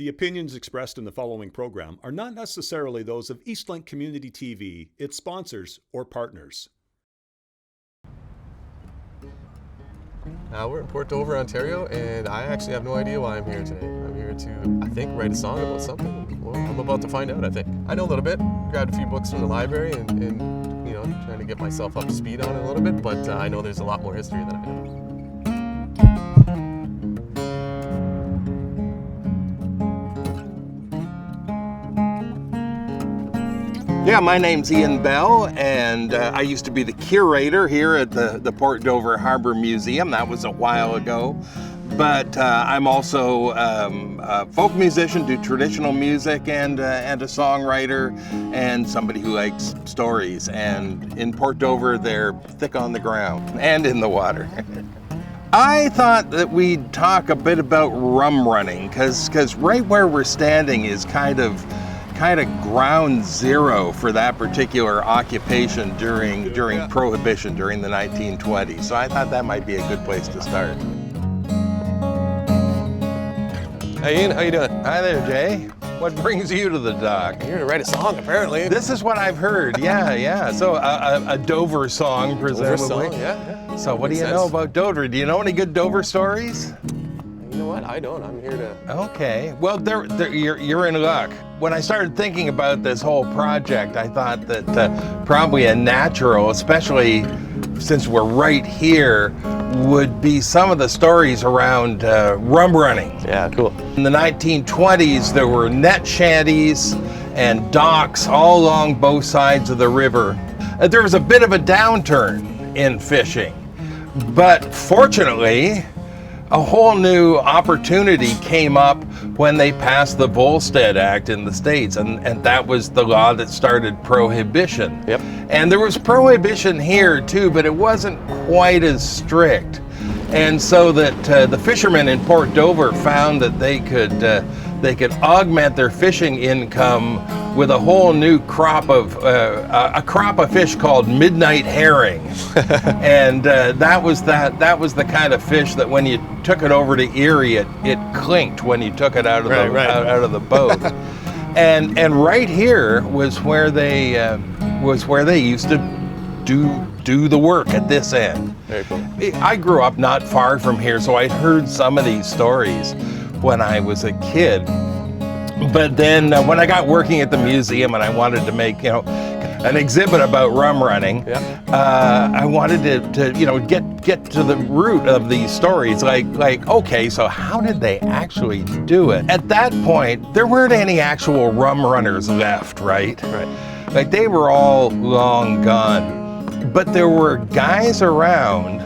The opinions expressed in the following program are not necessarily those of Eastlink Community TV, its sponsors, or partners. We're in Port Dover, Ontario, and I actually have no idea why I'm here today. I'm here to, I think, write a song about something. Well, I'm about to find out, I think. I know a little bit. Grabbed a few books from the library and you know, trying to get myself up to speed on it a little bit, but I know there's a lot more history than I know. Yeah, my name's Ian Bell, and I used to be the curator here at the Port Dover Harbor Museum. That was a while ago. But I'm also a folk musician, do traditional music, and a songwriter, and somebody who likes stories. And in Port Dover, they're thick on the ground and in the water. I thought that we'd talk a bit about rum running, because right where we're standing is kind of ground zero for that particular occupation during Prohibition, during the 1920s. So I thought that might be a good place to start. Hey Ian, how you doing? Hi there, Jay. What brings you to the dock? I'm here to write a song, apparently. This is what I've heard, yeah. So a Dover song, presumably. Dover song, yeah. So what do you know about Dover? Do you know any good Dover stories? You know what? I don't. I'm here to... Okay. Well, you're in luck. When I started thinking about this whole project, I thought that probably a natural, especially since we're right here, would be some of the stories around rum running. Yeah, cool. In the 1920s, there were net shanties and docks all along both sides of the river. There was a bit of a downturn in fishing, but fortunately, a whole new opportunity came up when they passed the Volstead Act in the States, and that was the law that started Prohibition. Yep. And there was Prohibition here too, but it wasn't quite as strict. And so that the fishermen in Port Dover found that they could augment their fishing income with a whole new crop of fish called midnight herring, and that was the kind of fish that when you took it over to Erie, it clinked when you took it out of out of the boat, and right here was where they used to do the work at this end. Very cool. I grew up not far from here, so I'd heard some of these stories when I was a kid. But then when I got working at the museum and I wanted to make, an exhibit about rum running, I wanted to get to the root of these stories. Like, okay, so how did they actually do it? At that point, there weren't any actual rum runners left, right? Right. Like, they were all long gone. But there were guys around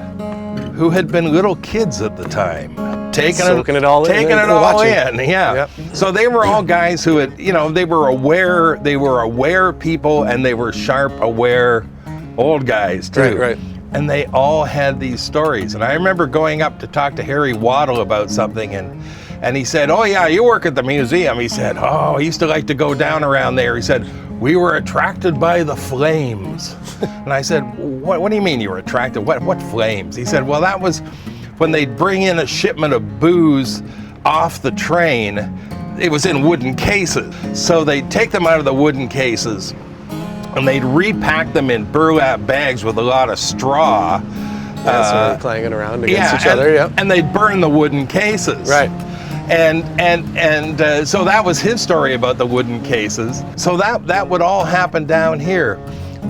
who had been little kids at the time, taking it all in. Yeah. Yep. So they were all guys who had, they were aware people, and they were sharp, aware old guys too. Right. And they all had these stories. And I remember going up to talk to Harry Waddle about something, and he said, "Oh yeah, you work at the museum." He said, "Oh, I used to like to go down around there." He said, "We were attracted by the flames." And I said, what do you mean you were attracted? What flames? He said, well, that was when they'd bring in a shipment of booze off the train. It was in wooden cases. So they'd take them out of the wooden cases and they'd repack them in burlap bags with a lot of straw. Sort of clanging around against each other, yeah. And they'd burn the wooden cases. Right. And so that was his story about the wooden cases. So that would all happen down here.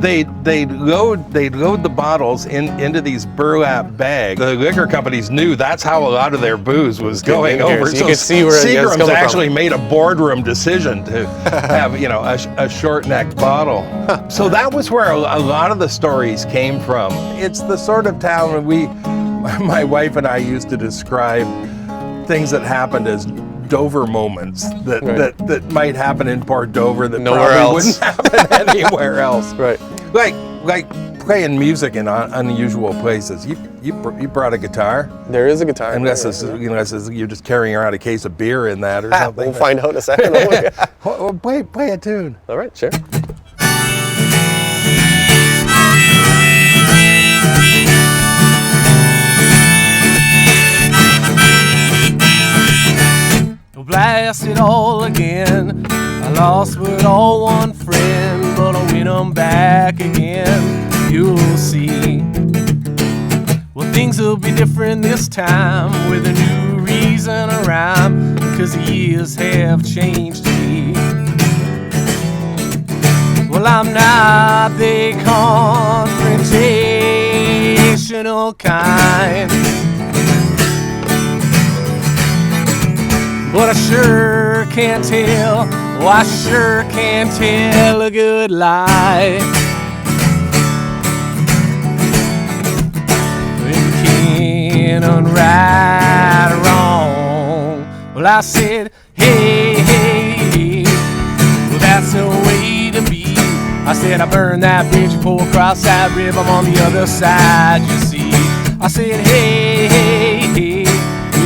They'd load the bottles into these burlap bags. The liquor companies knew that's how a lot of their booze was going over. So you could see where Seagram's actually made a boardroom decision to have a short-necked bottle. So that was where a lot of the stories came from. It's the sort of town my wife and I used to describe things that happened as Dover moments that might happen in Port Dover that wouldn't happen anywhere else. Right. Like playing music in unusual places. You brought a guitar. There is a guitar. Unless you're just carrying around a case of beer in that or something. We'll find out in a second. Well, play a tune. All right, sure. blast it all again. I lost but all one friend, but I'll win 'em back again. You'll see. Well, things will be different this time, with a new reason or rhyme, 'cause the years have changed me. Well, I'm not the confrontational kind, but I sure can tell, oh, I sure can tell a good lie. When you can't unright or wrong. Well, I said, hey, hey, well, that's the way to be. I said, I burned that bridge, pour across that river, I'm on the other side, you see. I said, hey, hey, hey,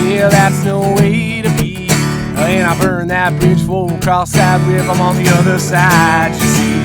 yeah, that's the way to be. And I burned that bridge, pour across that river, I'm on the other side, you see.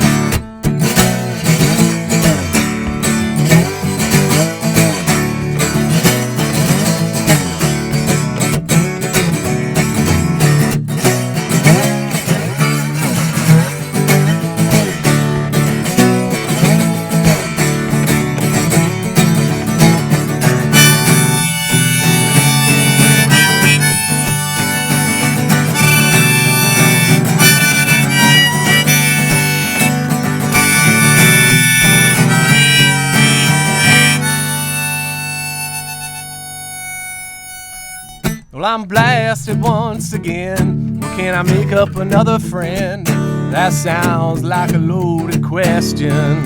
Well, I'm blasted once again. Well, can I make up another friend? That sounds like a loaded question.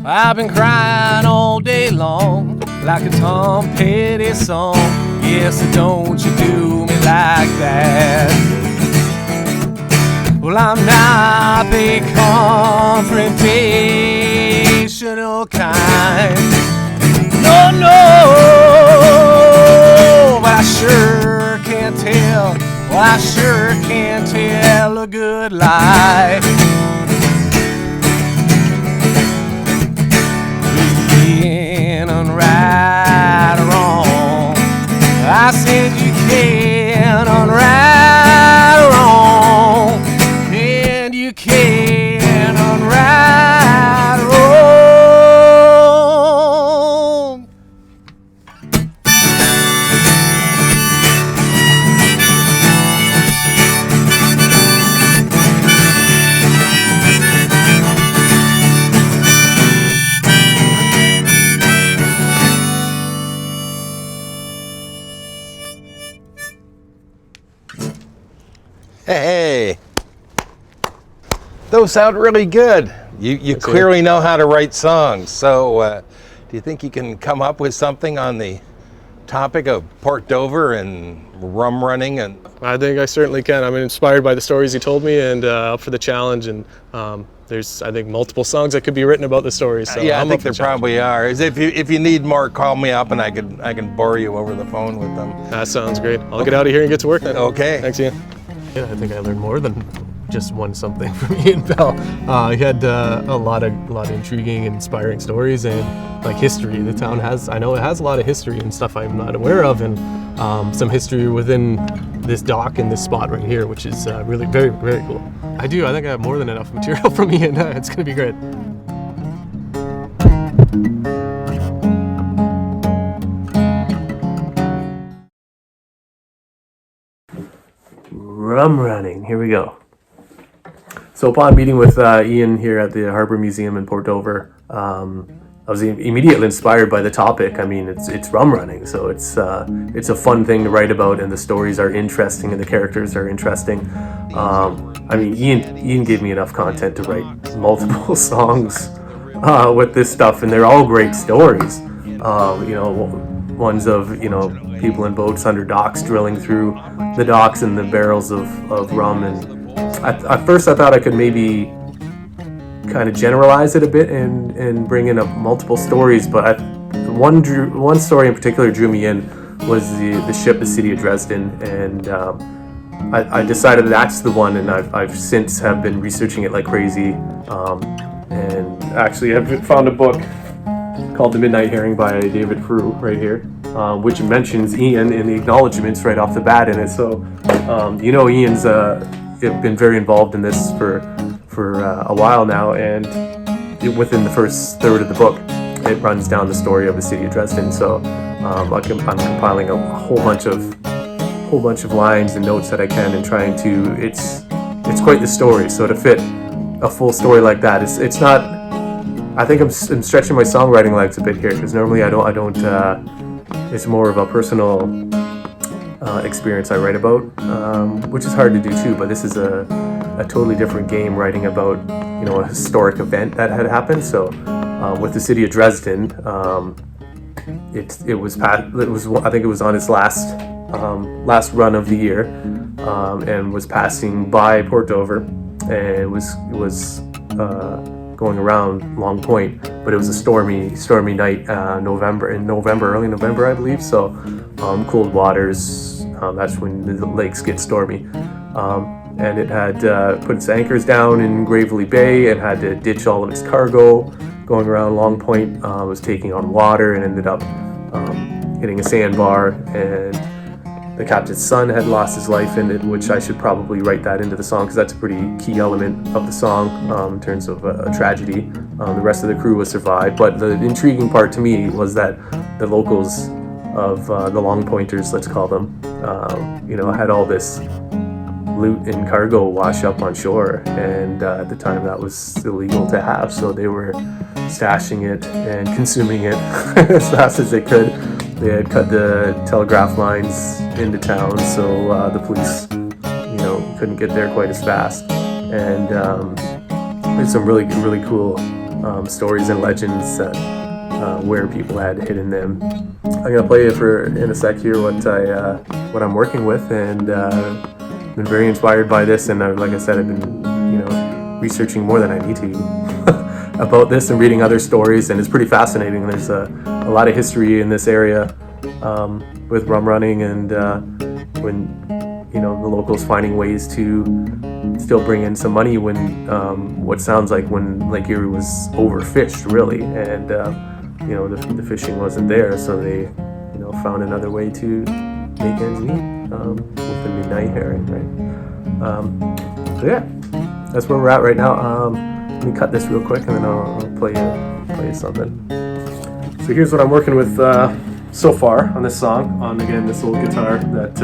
I've been crying all day long, like a Tom Petty song. Yes, so don't you do me like that. Well, I'm not the confrontational kind. No, no. But I sure can tell, well, I sure can tell a good lie. You can't unright or wrong. I said you can't unright or wrong, and you can't unright or wrong. Hey, those sound really good. You clearly know how to write songs. So do you think you can come up with something on the topic of Port Dover and rum running? And I think I certainly can. I'm inspired by the stories you told me, and up for the challenge. And there's, I think, multiple songs that could be written about the stories. So yeah, I'm I think up for there probably are. If you need more, call me up and I can bore you over the phone with them. That sounds great. I'll get out of here and get to work then. Okay. Thanks, Ian. Yeah, I think I learned more than just one something from Ian Bell. He had a lot of intriguing and inspiring stories, and like history. The town has, I know it has a lot of history and stuff I'm not aware of, and some history within this dock and this spot right here, which is really very, very cool. I think I have more than enough material from Ian. It's gonna be great. Rum running, here we go. So upon meeting with Ian here at the Harbor Museum in Port Dover, I was immediately inspired by the topic. I mean, it's rum running, so it's a fun thing to write about, and the stories are interesting and the characters are interesting. I mean, Ian gave me enough content to write multiple songs with this stuff, and they're all great stories. You know, ones of, you know, people in boats under docks drilling through the docks and the barrels of rum. And at first I thought I could maybe kind of generalize it a bit and bring in multiple stories, but one story in particular drew me in was the ship, the City of Dresden, and I decided that's the one, and I've since have been researching it like crazy, and actually I've found a book called The Midnight Herring by David Frew right here. which mentions Ian in the acknowledgements right off the bat in it. So, Ian's been very involved in this for a while now, and within the first third of the book, it runs down the story of the city of Dresden. So, I'm compiling a whole bunch of lines and notes that I can, and trying to. It's quite the story. So to fit a full story like that, it's not. I think I'm stretching my songwriting legs a bit here, because normally I don't. It's more of a personal experience I write about, which is hard to do too. But this is a totally different game, writing about a historic event that had happened. So with the city of Dresden, it was I think it was on its last run of the year, and was passing by Port Dover, and it was going around Long Point, but it was a stormy night, early November, I believe. So cold waters, that's when the lakes get stormy. And it had put its anchors down in Gravely Bay and had to ditch all of its cargo going around Long Point. Was taking on water and ended up hitting a sandbar, and the captain's son had lost his life in it, which I should probably write that into the song, because that's a pretty key element of the song in terms of a tragedy. The rest of the crew was survived, but the intriguing part to me was that the locals of the Long Pointers, let's call them, had all this loot and cargo wash up on shore, and at the time that was illegal to have, so they were stashing it and consuming it as fast as they could. They had cut the telegraph lines into town, so the police, couldn't get there quite as fast. And there's some really, really cool stories and legends that where people had hidden them. I'm gonna play you in a sec here what I'm working with, and been very inspired by this. And like I said, I've been researching more than I need to about this and reading other stories, and it's pretty fascinating. There's a lot of history in this area with rum running, and when the locals finding ways to still bring in some money when what sounds like when Lake Erie was overfished, really, and the fishing wasn't there, so they found another way to make ends meet with the midnight herring, right? So yeah, that's where we're at right now. Let me cut this real quick, and then I'll play you something. So here's what I'm working with so far on this song, on again this old guitar that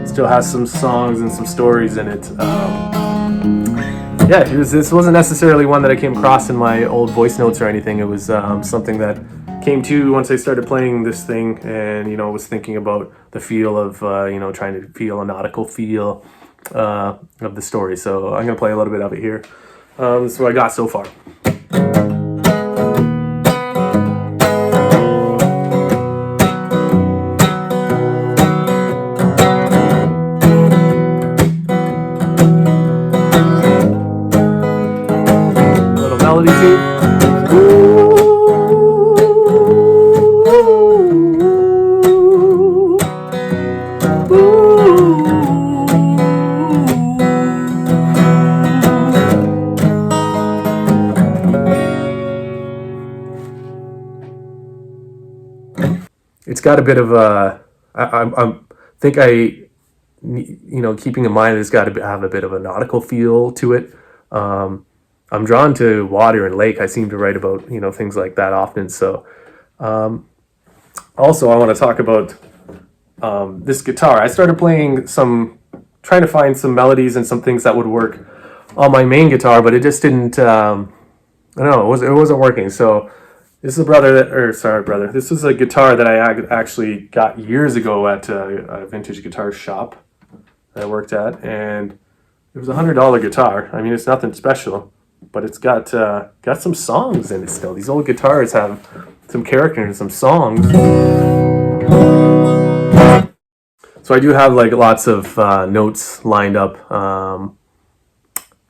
still has some songs and some stories in it. This wasn't necessarily one that I came across in my old voice notes or anything. It was something that came to once I started playing this thing, and was thinking about the feel of trying to feel a nautical feel of the story. So I'm gonna play a little bit of it here. This is what I got so far. Little melody too. Ooh, ooh. It's got a bit of a, keeping in mind it's got to have a bit of a nautical feel to it. I'm drawn to water and lake. I seem to write about, things like that often. So also I want to talk about this guitar. I started playing trying to find some melodies and some things that would work on my main guitar, but it just didn't, it wasn't working. So this is This is a guitar that I actually got years ago at a vintage guitar shop that I worked at, and it was $100 guitar. I mean, it's nothing special, but it's got some songs in it still. These old guitars have some character and some songs. So I do have lots of notes lined up,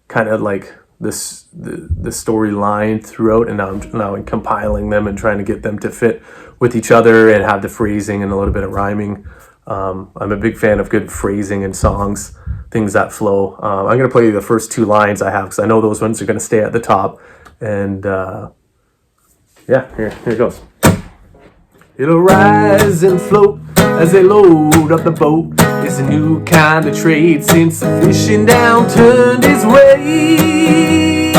kind of like the storyline throughout, and now I'm compiling them and trying to get them to fit with each other and have the phrasing and a little bit of rhyming. I'm a big fan of good phrasing in songs, things that flow. I'm going to play you the first two lines I have, because I know those ones are going to stay at the top. And here it goes. It'll rise and float as they load up the boat. It's a new kind of trade since the fishing down turned its ways.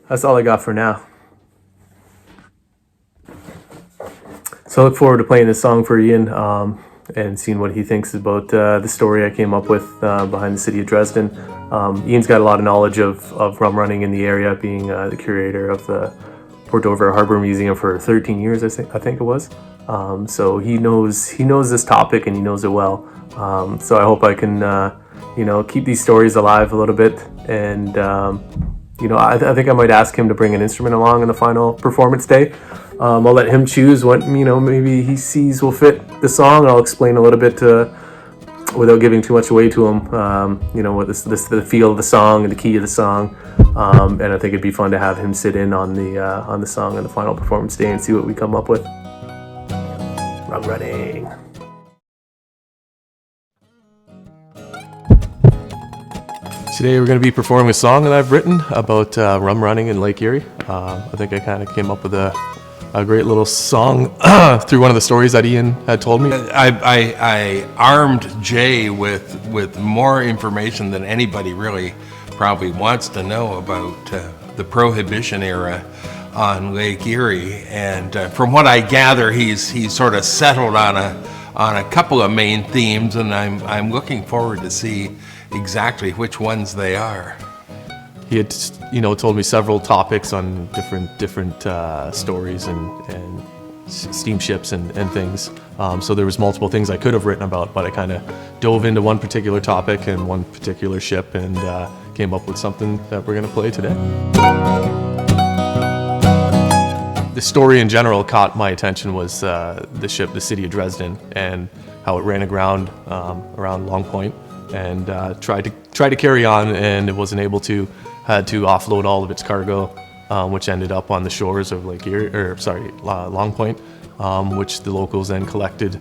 That's all I got for now. So I look forward to playing this song for Ian and seeing what he thinks about the story I came up with behind the city of Dresden. Ian's got a lot of knowledge of rum running in the area, being the curator of the Port Dover Harbor Museum for 13 years, I think it was. So he knows this topic and he knows it well. So I hope I can keep these stories alive a little bit. And I think I might ask him to bring an instrument along on the final performance day. I'll let him choose what maybe he sees will fit the song. I'll explain a little bit without giving too much away to him. What the feel of the song and the key of the song. And I think it'd be fun to have him sit in on the song on the final performance day and see what we come up with. Rum running. Today we're going to be performing a song that I've written about rum running in Lake Erie. I think I kind of came up with a great little song through one of the stories that Ian had told me. I armed Jay with more information than anybody really probably wants to know about the Prohibition era on Lake Erie, and from what I gather, he's sort of settled on a couple of main themes, and I'm looking forward to see exactly which ones they are. He had, told me several topics on different stories and steamships and things. So there was multiple things I could have written about, but I kind of dove into one particular topic and one particular ship and came up with something that we're going to play today. The story in general caught my attention was the ship, the city of Dresden, and how it ran aground around Long Point and tried to carry on, and it wasn't able to. Had to offload all of its cargo, which ended up on the shores of Lake Erie, Long Point, which the locals then collected.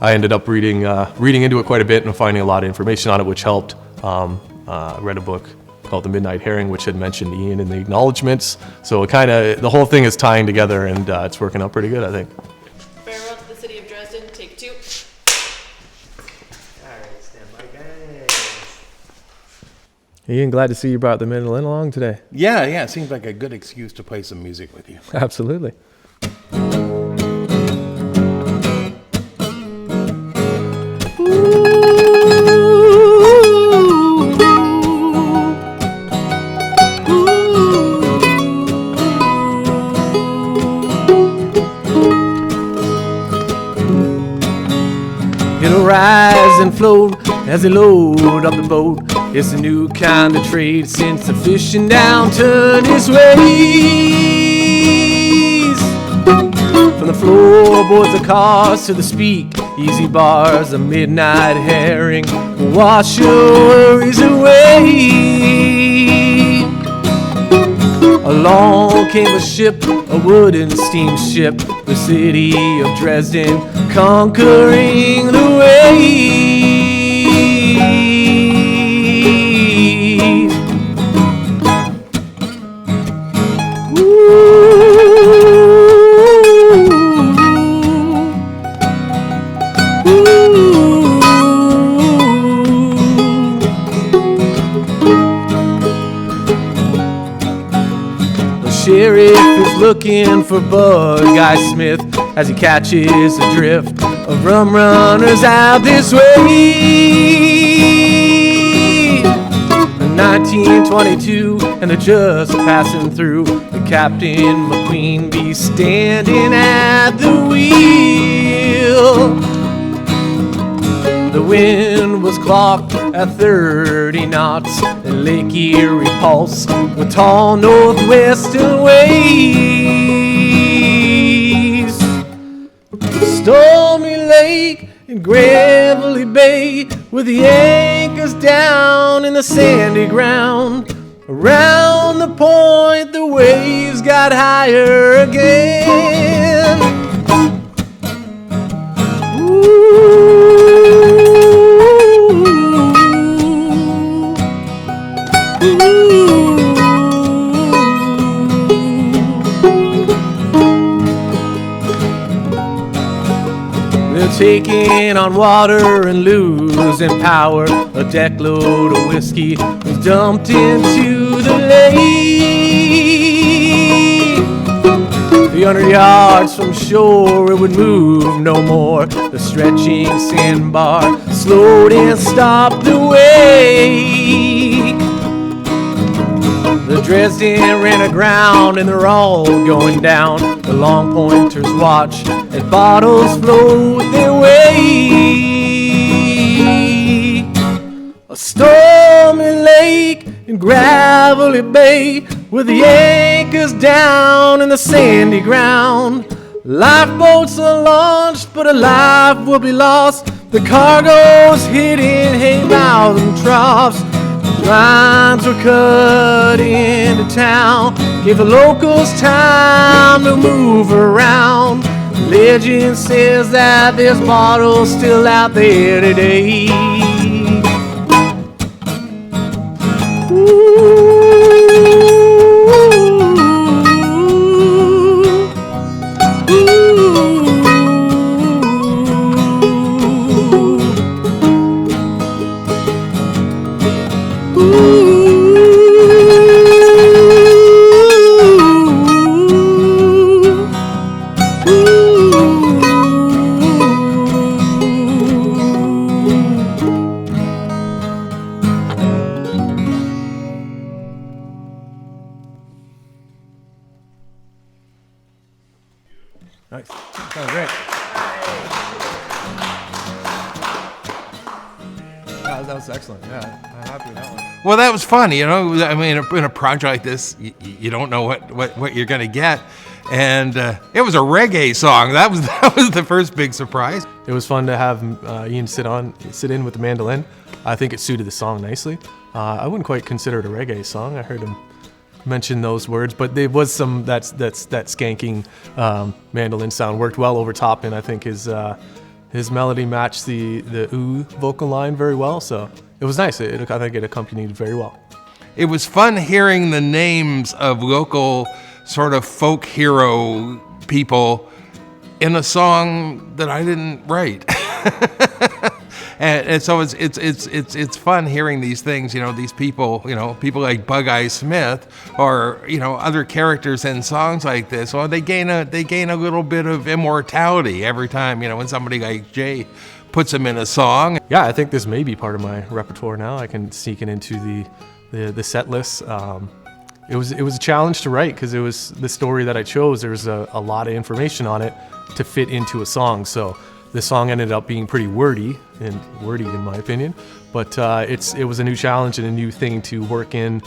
I ended up reading into it quite a bit and finding a lot of information on it, which helped. I read a book called The Midnight Herring, which had mentioned Ian in the acknowledgements. So the whole thing is tying together, and it's working out pretty good, I think. Farewell to the city of Dresden, take 2. Alright, stand by, guys. Ian, glad to see you brought the mandolin along today. Yeah, it seems like a good excuse to play some music with you. Absolutely. It'll rise and float as they load up the boat. It's a new kind of trade since the fishing down turned its ways. From the floorboards of cars to the speak-easy bars, the midnight herring will wash your worries away. Along came a ship, a wooden steamship, the city of Dresden conquering the waves. The sheriff is looking for Bud Guy Smith as he catches the drift of rum runners out this way. 1922, and they're just passing through. The Captain McQueen be standing at the wheel. The wind was clocked at 30 knots, and Lake Erie pulsed with tall northwestern waves. Stormy lake and gravelly bay, with the anchors down in the sandy ground. Around the point the waves got higher again. They're taking on water and losing power. A deck load of whiskey was dumped into the lake. 300 yards from shore, it would move no more. The stretching sandbar slowed and stopped the wake. The Dresden ran aground and they're all going down. The long pointers watch as bottles float their way. A stormy lake and gravelly bay with the anchors down in the sandy ground. Lifeboats are launched, but a life will be lost. The cargo's hidden hay-mows and troughs. Lines were cut into town, gave the locals time to move around. Legend says that there's bottles still out there today. Nice. That was great. That was excellent. Yeah, I'm happy with that one. Well, that was fun. You know, I mean, in a project like this, you don't know what you're going to get. And it was a reggae song. That was the first big surprise. It was fun to have Ian sit in with the mandolin. I think it suited the song nicely. I wouldn't quite consider it a reggae song. I heard him mention those words, but there was some that skanking mandolin sound worked well over top, and I think his melody matched the ooh vocal line very well. So it was nice. I think it accompanied very well. It was fun hearing the names of local sort of folk hero people in a song that I didn't write. And so it's fun hearing these things, you know, these people, you know, people like Bug-Eye Smith or, you know, other characters in songs like this. Well, they gain a little bit of immortality every time, you know, when somebody like Jay puts them in a song. Yeah, I think this may be part of my repertoire now. I can sneak it into the set list. It was a challenge to write because it was the story that I chose. There was a lot of information on it to fit into a song. So the song ended up being pretty wordy in my opinion, but it was a new challenge and a new thing to work in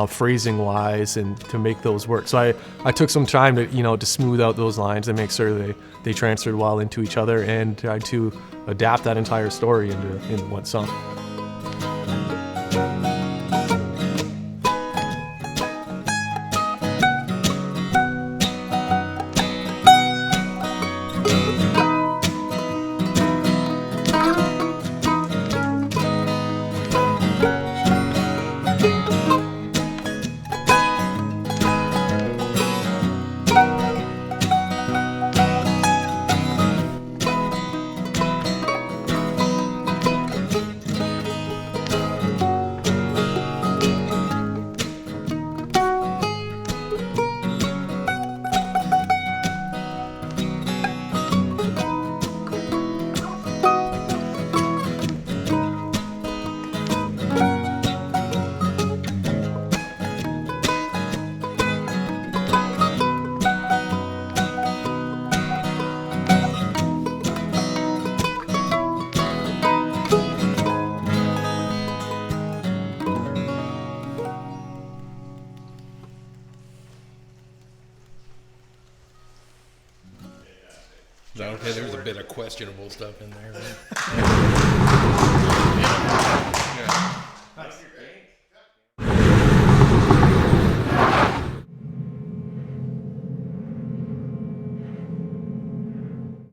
phrasing wise and to make those work. So I took some time to smooth out those lines and make sure they transferred well into each other and tried to adapt that entire story into one song. Okay, there's a bit of questionable stuff in there.